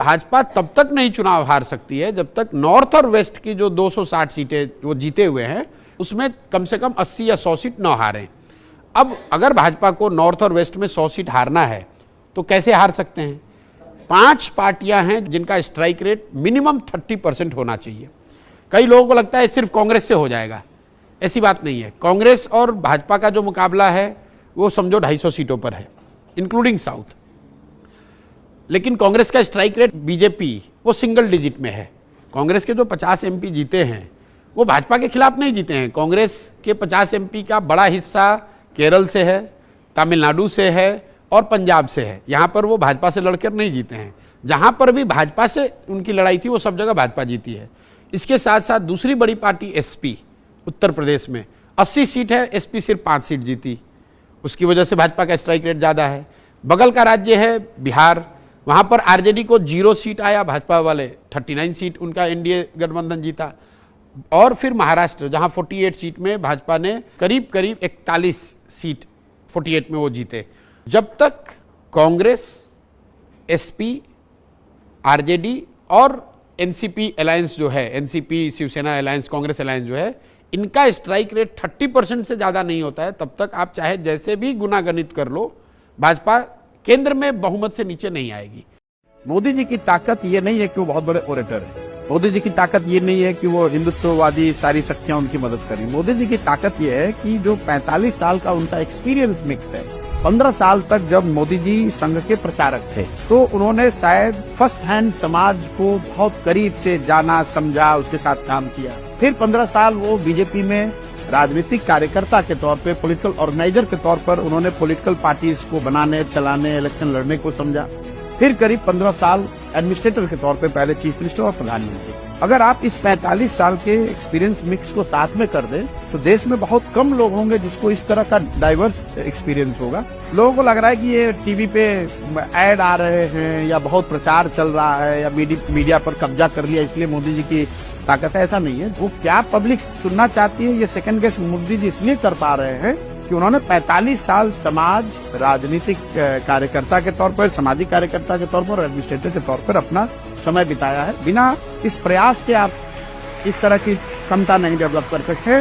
भाजपा तब तक नहीं चुनाव हार सकती है जब तक नॉर्थ और वेस्ट की जो 260 सीटें वो जीते हुए हैं उसमें कम से कम 80 या 100 सीट न हारें। अब अगर भाजपा को नॉर्थ और वेस्ट में 100 सीट हारना है तो कैसे हार सकते हैं? 5 पार्टियां हैं जिनका स्ट्राइक रेट मिनिमम 30% होना चाहिए। कई लोगों को लगता है सिर्फ कांग्रेस से हो जाएगा, ऐसी बात नहीं है। कांग्रेस और भाजपा का जो मुकाबला है वो समझो 250 सीटों पर है, इंक्लूडिंग साउथ। लेकिन कांग्रेस का स्ट्राइक रेट बीजेपी वो सिंगल डिजिट में है। कांग्रेस के जो 50 एमपी जीते हैं वो भाजपा के खिलाफ नहीं जीते हैं। कांग्रेस के 50 एमपी का बड़ा हिस्सा केरल से है, तमिलनाडु से है और पंजाब से है। यहाँ पर वो भाजपा से लड़कर नहीं जीते हैं। जहाँ पर भी भाजपा से उनकी लड़ाई थी वो सब जगह भाजपा जीती है। इसके साथ साथ दूसरी बड़ी पार्टी एसपी उत्तर प्रदेश में 80 सीट है, एसपी सिर्फ 5 सीट जीती। उसकी वजह से भाजपा का स्ट्राइक रेट ज़्यादा है। बगल का राज्य है बिहार, वहां पर आरजेडी को 0 सीट आया, भाजपा वाले 39 सीट उनका एनडीए गठबंधन जीता। और फिर महाराष्ट्र जहां 48 सीट में भाजपा ने करीब करीब 41 सीट 48 में वो जीते। जब तक कांग्रेस, एसपी, आरजेडी और एनसीपी अलायंस जो है, NCP Shiv Sena alliance Congress alliance जो है, इनका स्ट्राइक रेट 30% से ज्यादा नहीं होता है, तब तक आप चाहे जैसे भी गुनागणित कर लो, भाजपा केंद्र में बहुमत से नीचे नहीं आएगी। मोदी जी की ताकत ये नहीं है कि वो बहुत बड़े ओरेटर है। मोदी जी की ताकत ये नहीं है कि वो हिंदुत्ववादी सारी शक्तियां उनकी मदद करें। मोदी जी की ताकत ये है कि जो 45 साल का उनका एक्सपीरियंस मिक्स है। 15 साल तक जब मोदी जी संघ के प्रचारक थे तो उन्होंने शायद फर्स्ट हैंड समाज को बहुत करीब से जाना, समझा, उसके साथ काम किया। फिर 15 साल वो बीजेपी में राजनीतिक कार्यकर्ता के तौर पे, पॉलिटिकल ऑर्गेनाइजर के तौर पर उन्होंने पॉलिटिकल पार्टीज को बनाने, चलाने, इलेक्शन लड़ने को समझा। फिर करीब 15 साल एडमिनिस्ट्रेटर के तौर पे, पहले चीफ मिनिस्टर और प्रधानमंत्री। अगर आप इस 45 साल के एक्सपीरियंस मिक्स को साथ में कर दें तो देश में बहुत कम लोग होंगे जिसको इस तरह का डाइवर्स एक्सपीरियंस होगा। लोगों को लग रहा है कि ये टीवी पे ऐड आ रहे हैं या बहुत प्रचार चल रहा है या मीडिया पर कब्जा कर लिया इसलिए मोदी जी की ताकत है, ऐसा नहीं है। वो क्या पब्लिक सुनना चाहती है ये सेकंड गेस मोदी जी इसलिए कर पा रहे हैं कि उन्होंने 45 साल समाज, राजनीतिक कार्यकर्ता के तौर पर, सामाजिक कार्यकर्ता के तौर पर, एडमिनिस्ट्रेटर के तौर पर अपना समय बिताया है। बिना इस प्रयास के आप इस तरह की क्षमता नहीं डेवलप कर सकते।